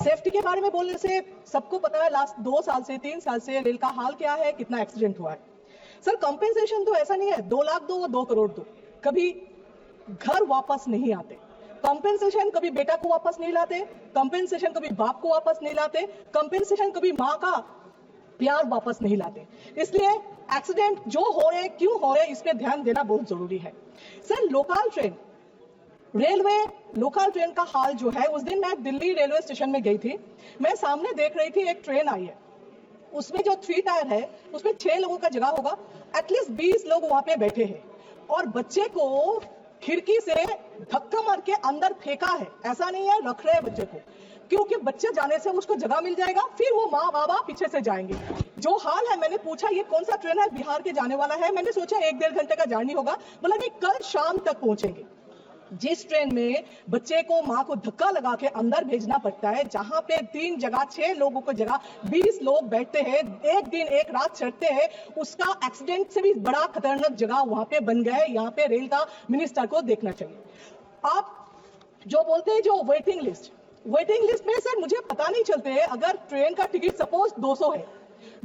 Safety के बारे में बोलने से सबको पता है लास्ट 2 साल से 3 साल से रेल का हाल क्या है, कितना एक्सीडेंट हुआ है। सर कंपेंसेशन तो ऐसा नहीं है 2 लाख दो, 2 करोड़ दो, कभी घर वापस नहीं आते। कंपेंसेशन कभी बेटा को वापस नहीं लाते, कंपेंसेशन कभी बाप को वापस नहीं लाते, कंपेंसेशन कभी माँ का प्यार वापस नहीं लाते। इसलिए एक्सीडेंट जो हो रहे क्यों हो रहे इस पे ध्यान देना बहुत जरूरी है। Sir local train, railway local train का हाल जो है, उस दिन मैं दिल्ली रेलवे स्टेशन में गई थी, मैं सामने देख रही थी एक ट्रेन आई है, उसमें जो 3 टायर है उसमें 6 लोगों का जगह होगा, एटलीस्ट 20 लोग वहां पे बैठे हैं और बच्चे को खिड़की से धक्का मार के अंदर फेंका है। ऐसा नहीं है रख रहे बच्चे को, क्योंकि बच्चे जाने से उसको जगह मिल जाएगा, फिर वो माँ बाबा पीछे से जाएंगे। जो हाल है, मैंने पूछा ये कौन सा ट्रेन है, बिहार के जाने वाला है, मैंने सोचा 1-1.5 घंटे का जर्नी होगा, बोला कि कल शाम तक पहुंचेंगे। जिस ट्रेन में बच्चे को माँ को धक्का लगा के अंदर भेजना पड़ता है, जहां पे 3 जगह 6 लोगों को जगह 20 लोग बैठते हैं, एक दिन एक रात चढ़ते हैं, उसका एक्सीडेंट से भी बड़ा खतरनाक जगह वहां पे बन गया है। यहाँ पे रेल का मिनिस्टर को देखना चाहिए। आप जो बोलते हैं जो वेटिंग लिस्ट में सर मुझे पता नहीं चलते है, अगर ट्रेन का टिकट सपोज 200 है,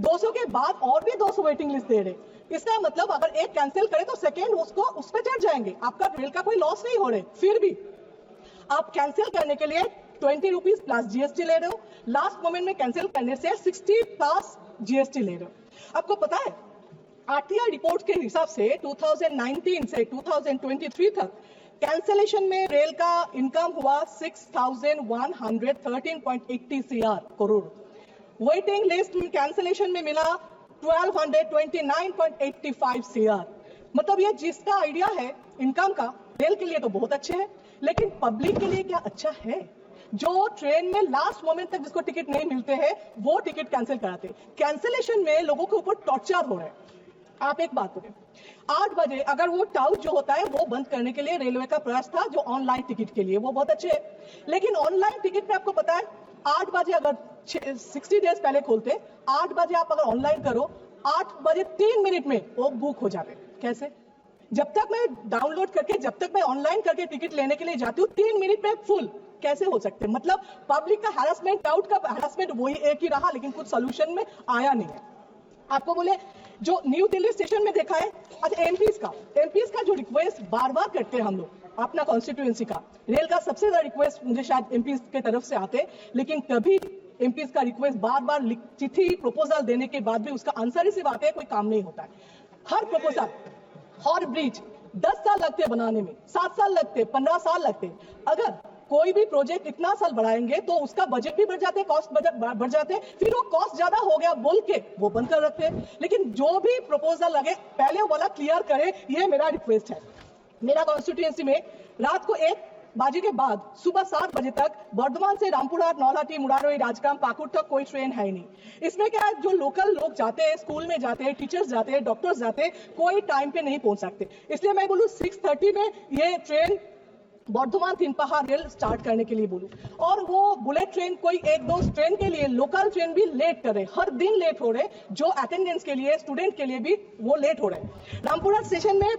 200 के बाद और भी 200 वेटिंग लिस्ट दे रहे, इसका मतलब अगर एक कैंसिल करे तो सेकेंड उसको उस पर चढ़ जाएंगे, आपका रेल का कोई लॉस नहीं हो रहे, फिर भी आप कैंसिल करने के लिए 20 रुपीज प्लस जीएसटी ले रहे हो, लास्ट मोमेंट में कैंसिल करने से 60 प्लस जीएसटी ले रहे हो। आपको पता है आरटीआई रिपोर्ट के हिसाब से 2019 से 2023 तक कैंसिलेशन में रेल का इनकम हुआ 6113.80 करोड़, वेटिंग लिस्ट में कैंसिलेशन में मिला 1229.85 CR। मतलब ये जिसका आइडिया है इनकम का, रेल के लिए तो बहुत अच्छे है, लेकिन पब्लिक के लिए क्या अच्छा है? जो ट्रेन में लास्ट मोमेंट तक जिसको टिकट नहीं मिलते हैं वो टिकट कैंसिल कराते, कैंसिलेशन में लोगों के ऊपर टॉर्चर हो रहा है। आप एक बात करें, 8 बजे अगर वो टाउट जो होता है वो बंद करने के लिए रेलवे का प्रयास था, जो ऑनलाइन टिकट के लिए वो बहुत अच्छे है, लेकिन ऑनलाइन टिकट में आपको पता है 8 बजे अगर 60 डेज पहले खोलते, 8 बजे आप अगर ऑनलाइन करो 8 बजे 3 मिनट में वो बुक हो जाते। कैसे? जब तक मैं डाउनलोड करके, जब तक मैं ऑनलाइन करके टिकट लेने के लिए जाती हूँ 3 मिनट में फुल कैसे हो सकते? मतलब पब्लिक का हैरेसमेंट, टाउट का हैरेसमेंट वही एक ही रहा, लेकिन कुछ सोल्यूशन में आया नहीं है। आपको बोले जो न्यू दिल्ली स्टेशन में देखा है, अच्छा एमपीज का जो रिक्वेस्ट बार बार करते हैं हम लोग अपना कॉन्स्टिट्यूएंसी का, रेल का सबसे ज्यादा रिक्वेस्ट मुझे शायद एमपीज के तरफ से आते, लेकिन कभी एमपीज का रिक्वेस्ट बार बार चिट्ठी प्रपोजल देने के बाद भी उसका आंसर ही सिर्फ आते हैं, कोई काम नहीं होता है। हर प्रपोजल, हर ब्रिज 10 साल लगते बनाने में, 7 साल लगते, 15 साल लगते। अगर कोई भी प्रोजेक्ट इतना साल बढ़ाएंगे तो उसका बजट भी बढ़ जाते, कॉस्ट बजट बढ़ जाते, फिर वो कॉस्ट ज्यादा हो गया बोल के वो बंद कर रखते हैं। लेकिन जो भी प्रपोजल लगे पहले वाला क्लियर करे, ये मेरा रिक्वेस्ट है। मेरा कॉन्स्टिट्यूएंसी में रात को 1 बजे के बाद सुबह 7 बजे तक बर्धमान से रामपुरा, नौलाटी, मुरारोई, राजग्राम, पाकुड़ तक कोई ट्रेन है नहीं। इसमें क्या है, जो लोकल लोग जाते हैं, स्कूल में जाते हैं, टीचर्स जाते हैं, डॉक्टर्स जाते हैं, कोई टाइम पे नहीं पहुंच सकते। इसलिए मैं बोलूँ 6:30 में ये ट्रेन बर्धमान थिनपहा रेल स्टार्ट करने के लिए बोलूं, और वो बुलेट ट्रेन कोई 1-2 ट्रेन के लिए, लोकल ट्रेन भी लेट कर रहे, हर दिन लेट हो रहे, जो अटेंडेंस के लिए, स्टूडेंट के लिए भी वो लेट हो रहे। रामपुरा स्टेशन में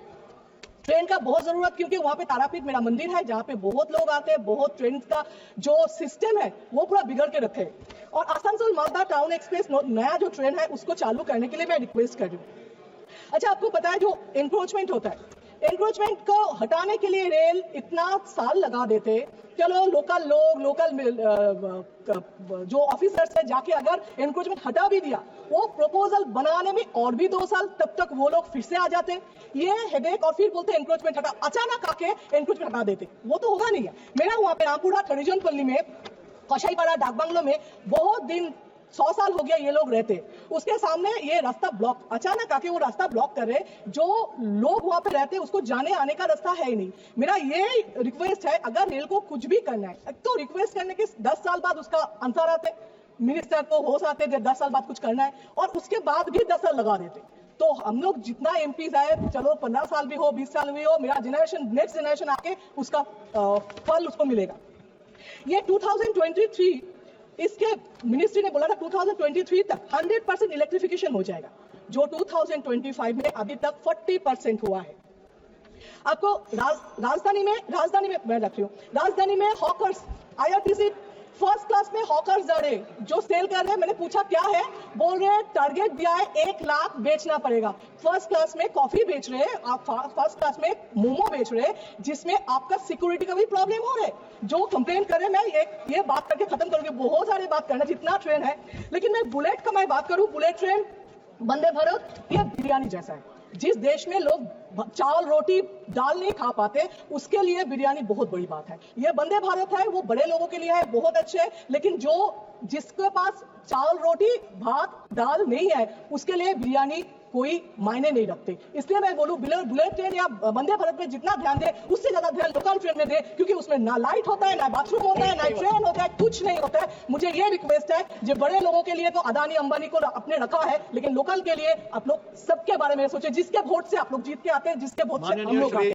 ट्रेन का बहुत जरूरत, क्योंकि वहां पे तारापीठ मेरा मंदिर है, जहां पे बहुत लोग आते हैं, बहुत ट्रेन का जो सिस्टम है वो पूरा बिगड़ के रखे। और आसनसोल मालदा टाउन एक्सप्रेस नया जो ट्रेन है उसको चालू करने के लिए मैं रिक्वेस्ट कर रही हूँ। अच्छा, आपको पता है जो एनक्रोचमेंट होता है, एनक्रोचमेंट को हटाने के लिए रेल इतना साल लगा देते, चलो लोकल लोग, लोकल जो ऑफिसर्स है जाके अगर एनक्रोचमेंट हटा भी दिया, वो प्रपोजल बनाने में और भी 2 साल, तब तक वो लोग फिर से आ जाते, ये हेडेक, और फिर बोलते एनक्रोचमेंट हटा, अचानक आके एनक्रोचमेंट हटा देते, वो तो होगा नहीं है। मेरा वहां पे रामपुरा हरिजन कॉलोनी में, कशाईपाड़ा डाक बंगलो में बहुत दिन 100 साल हो गया ये लोग रहते, उसके सामने ये रास्ता ब्लॉक, अचानक आके वो रास्ता ब्लॉक कर रहे, जो लोग वहां पे रहते उसको जाने आने का रास्ता है ही नहीं। मेरा ये रिक्वेस्ट है, अगर रेल को कुछ भी करना है तो रिक्वेस्ट करने के 10 साल बाद उसका आंसर आते, मिनिस्टर को होश आते 10 साल बाद कुछ करना है, और उसके बाद भी 10 साल लगा देते। तो हम लोग जितना एमपीज आए, चलो 15 साल भी हो, 20 साल भी हो, मेरा जनरेशन, नेक्स्ट जनरेशन आके उसका फल उसको मिलेगा। ये 2023 इसके मिनिस्ट्री ने बोला था 2023 तक 100% इलेक्ट्रिफिकेशन हो जाएगा, जो 2025 में अभी तक 40% हुआ है। आपको राजधानी में मैं रख रही हूँ, राजधानी में हॉकर्स, IRTC फर्स्ट क्लास में हॉकर्स जा रहे जो सेल कर रहे हैं, मैंने पूछा क्या है, बोल रहे टारगेट दिया है 1 लाख बेचना पड़ेगा। फर्स्ट क्लास में कॉफी बेच रहे हैं आप, फर्स्ट क्लास में मोमो बेच रहे हैं जिसमें आपका सिक्योरिटी का भी प्रॉब्लम हो रहा है। जो कंप्लेन कर रहे हैं, मैं ये बात करके खत्म करूंगी, बहुत सारी बात करना जितना ट्रेन है, लेकिन मैं बुलेट का मैं बात करूं, बुलेट ट्रेन, वंदे भारत, ये बिरयानी जैसा है। जिस देश में लोग चावल रोटी दाल नहीं खा पाते, उसके लिए बिरयानी बहुत बड़ी बात है। ये वंदे भारत है, वो बड़े लोगों के लिए है, बहुत अच्छे है, लेकिन जिसके पास चावल रोटी भात दाल नहीं है, उसके लिए बिरयानी कोई मायने नहीं रखते। इसलिए मैं बोलूं बुलेट ट्रेन या वंदे भारत में जितना ध्यान दे, उससे ज्यादा ध्यान लोकल ट्रेन में दे, क्योंकि उसमें ना लाइट होता है, ना बाथरूम होता है, ना ट्रेन होता है, कुछ नहीं होता है। मुझे ये रिक्वेस्ट है, जो बड़े लोगों के लिए तो अदानी अंबानी को अपने रखा है, लेकिन लोकल के लिए आप लोग सबके बारे में सोचे। जिसके वोट से आप लोग जीत के आते हैं, जिसके वोट से हम लोग आते हैं।